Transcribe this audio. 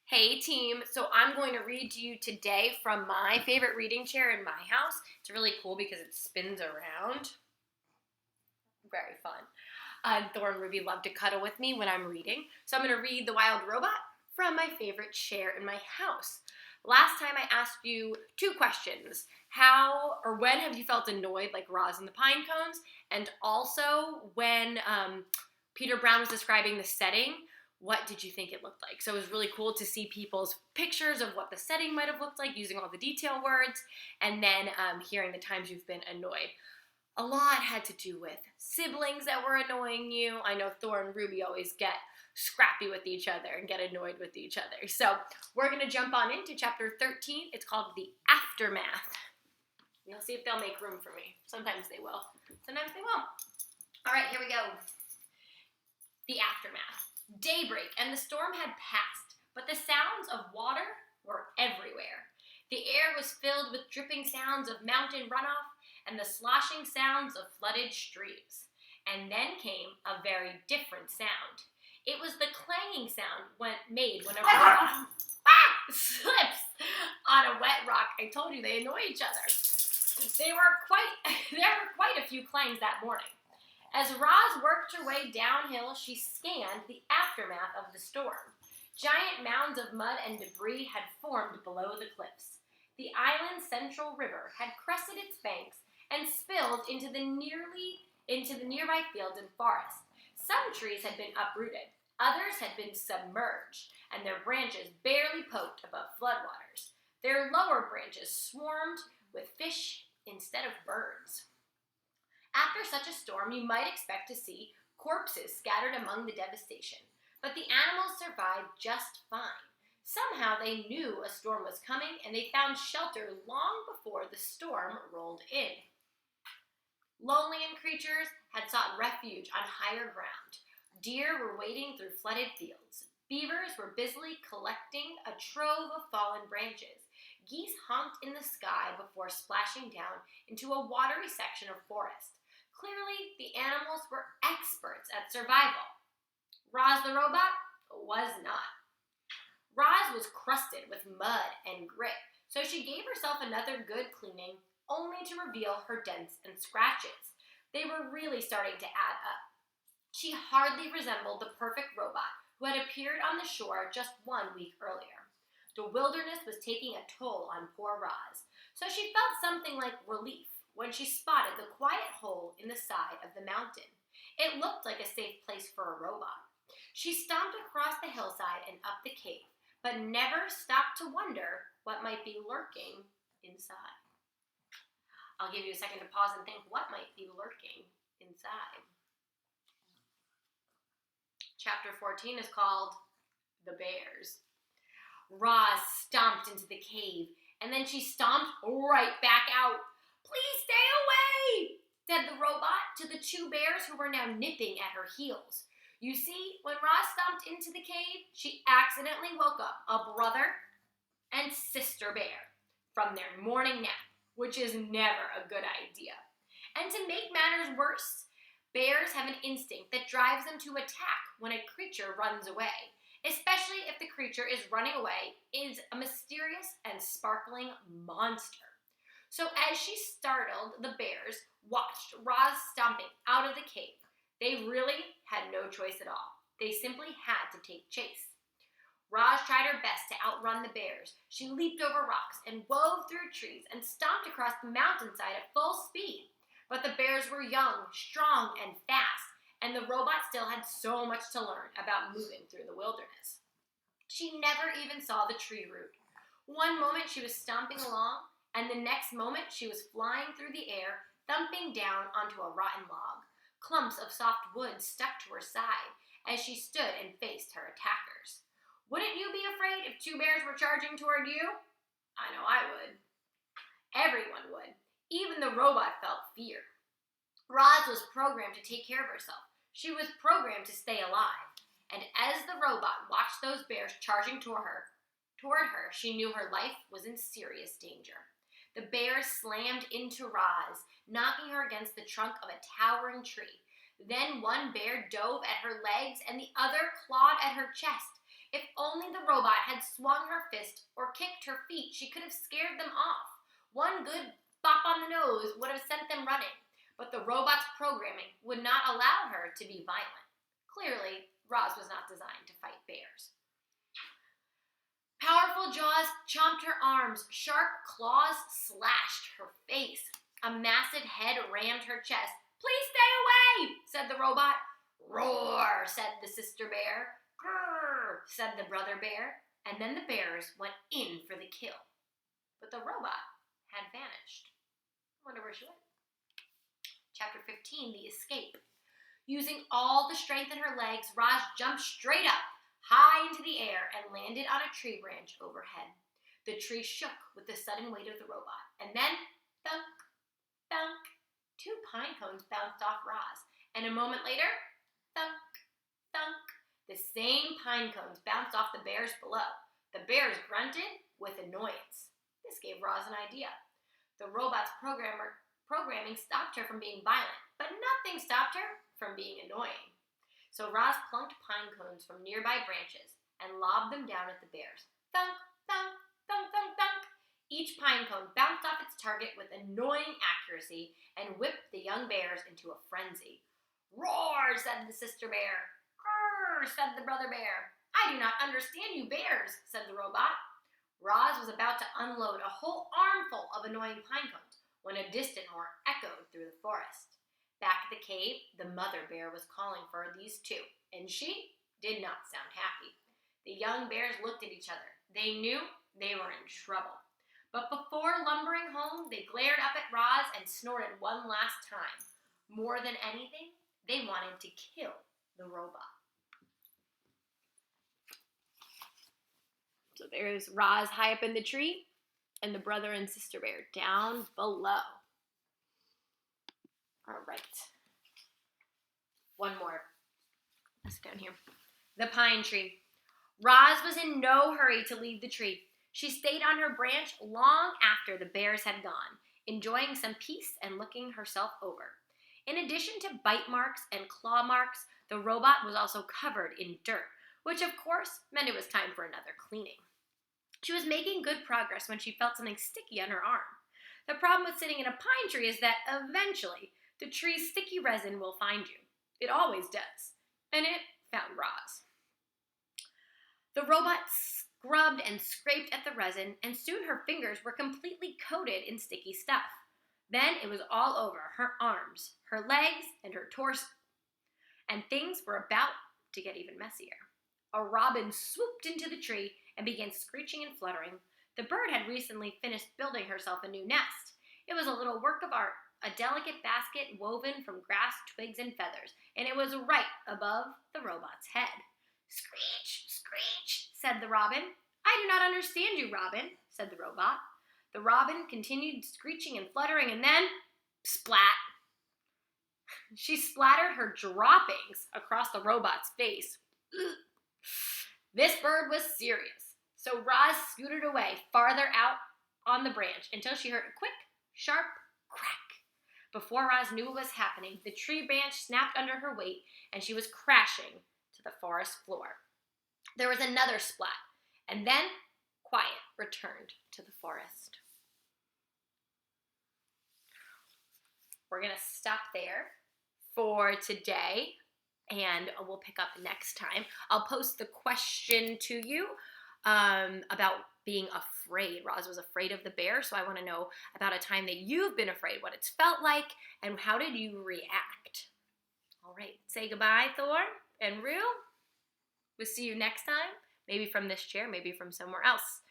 Hey team, so I'm going to read to you today from my favorite reading chair in my house. It's really cool because it spins around. Very fun. Thor and Ruby love to cuddle with me when I'm reading. So I'm going to read The Wild Robot from my favorite chair in my house. Last time I asked you two questions. How or when have you felt annoyed like Roz and the Pine Cones? And also when Peter Brown was describing the setting, what did you think it looked like? So it was really cool to see people's pictures of what the setting might have looked like using all the detail words, and then hearing the times you've been annoyed. A lot had to do with siblings that were annoying you. I know Thor and Ruby always get scrappy with each other and get annoyed with each other. So we're going to jump on into chapter 13. It's called The Aftermath. You'll see if they'll make room for me. Sometimes they will. Sometimes they won't. All right, here we go. The Aftermath. Daybreak, and the storm had passed, but the sounds of water were everywhere. The air was filled with dripping sounds of mountain runoff and the sloshing sounds of flooded streams. And then came a very different sound. It was the clanging sound made when a robot slips on a wet rock. I told you they annoy each other. There were quite a few clangs that morning. As Roz worked her way downhill, she scanned the aftermath of the storm. Giant mounds of mud and debris had formed below the cliffs. The island's central river had crested its banks and spilled into the nearby fields and forests. Some trees had been uprooted, others had been submerged, and their branches barely poked above floodwaters. Their lower branches swarmed with fish instead of birds. After such a storm, you might expect to see corpses scattered among the devastation, but the animals survived just fine. Somehow they knew a storm was coming, and they found shelter long before the storm rolled in. Lowland creatures had sought refuge on higher ground. Deer were wading through flooded fields. Beavers were busily collecting a trove of fallen branches. Geese honked in the sky before splashing down into a watery section of forest. Clearly, the animals were experts at survival. Roz the robot was not. Roz was crusted with mud and grit, so she gave herself another good cleaning, only to reveal her dents and scratches. They were really starting to add up. She hardly resembled the perfect robot who had appeared on the shore just 1 week earlier. The wilderness was taking a toll on poor Roz, so she felt something like relief when she spotted the quiet hole in the side of the mountain. It looked like a safe place for a robot. She stomped across the hillside and up the cave, but never stopped to wonder what might be lurking inside. I'll give you a second to pause and think what might be lurking inside. Chapter 14 is called The Bears. Roz stomped into the cave, and then she stomped right back out. "Please stay away," said the robot to the two bears who were now nipping at her heels. You see, when Roz stomped into the cave, she accidentally woke up a brother and sister bear from their morning nap, which is never a good idea. And to make matters worse, bears have an instinct that drives them to attack when a creature runs away, especially if the creature is running away is a mysterious and sparkling monster. So as she startled, the bears watched Roz stomping out of the cave. They really had no choice at all. They simply had to take chase. Roz tried her best to outrun the bears. She leaped over rocks and wove through trees and stomped across the mountainside at full speed. But the bears were young, strong, and fast, and the robot still had so much to learn about moving through the wilderness. She never even saw the tree root. One moment she was stomping along, and the next moment she was flying through the air, thumping down onto a rotten log. Clumps of soft wood stuck to her side as she stood and faced her attackers. Wouldn't you be afraid if two bears were charging toward you? I know I would. Everyone would. Even the robot felt fear. Roz was programmed to take care of herself. She was programmed to stay alive. And as the robot watched those bears charging toward her, she knew her life was in serious danger. The bears slammed into Roz, knocking her against the trunk of a towering tree. Then one bear dove at her legs and the other clawed at her chest. If only the robot had swung her fist or kicked her feet, she could have scared them off. One good bop on the nose would have sent them running, but the robot's programming would not allow her to be violent. Clearly, Roz was not designed to fight bears. Powerful jaws chomped her arms. Sharp claws slashed her face. A massive head rammed her chest. "Please stay away," said the robot. "Roar," said the sister bear. "Grrr," said the brother bear. And then the bears went in for the kill. But the robot had vanished. I wonder where she went. Chapter 15, The Escape. Using all the strength in her legs, Roz jumped straight up, high into the air, and landed on a tree branch overhead. The tree shook with the sudden weight of the robot, and then, thunk, thunk, 2 pine cones bounced off Roz, and a moment later, thunk, thunk, the same pine cones bounced off the bears below. The bears grunted with annoyance. This gave Roz an idea. The robot's programming stopped her from being violent, but nothing stopped her from being annoying. So Roz plunked pine cones from nearby branches and lobbed them down at the bears. Thunk, thunk, thunk, thunk, thunk. Each pine cone bounced off its target with annoying accuracy and whipped the young bears into a frenzy. "Roar," said the sister bear. "Grrr," said the brother bear. "I do not understand you bears," said the robot. Roz was about to unload a whole armful of annoying pine cones when a distant roar echoed through the forest. Back at the cave, the mother bear was calling for these 2, and she did not sound happy. The young bears looked at each other. They knew they were in trouble. But before lumbering home, they glared up at Roz and snorted one last time. More than anything, they wanted to kill the robot. So there's Roz high up in the tree, and the brother and sister bear down below. All right. One more. Let's go down here. The pine tree. Roz was in no hurry to leave the tree. She stayed on her branch long after the bears had gone, enjoying some peace and looking herself over. In addition to bite marks and claw marks, the robot was also covered in dirt, which of course meant it was time for another cleaning. She was making good progress when she felt something sticky on her arm. The problem with sitting in a pine tree is that eventually the tree's sticky resin will find you. It always does. And it found Roz. The robot scrubbed and scraped at the resin, and soon her fingers were completely coated in sticky stuff. Then it was all over her arms, her legs, and her torso. And things were about to get even messier. A robin swooped into the tree and began screeching and fluttering. The bird had recently finished building herself a new nest. It was a little work of art, a delicate basket woven from grass, twigs, and feathers, and it was right above the robot's head. "Screech, screech," said the robin. "I do not understand you, Robin," said the robot. The robin continued screeching and fluttering, and then, splat! She splattered her droppings across the robot's face. Ugh. This bird was serious, so Roz scooted away farther out on the branch until she heard a quick, sharp crack. Before Roz knew what was happening, the tree branch snapped under her weight, and she was crashing to the forest floor. There was another splat, and then quiet returned to the forest. We're going to stop there for today, and we'll pick up next time. I'll post the question to you about being afraid. Roz was afraid of the bear, so I want to know about a time that you've been afraid, what it's felt like, and how did you react? All right, say goodbye, Thor and Rue. We'll see you next time, maybe from this chair, maybe from somewhere else.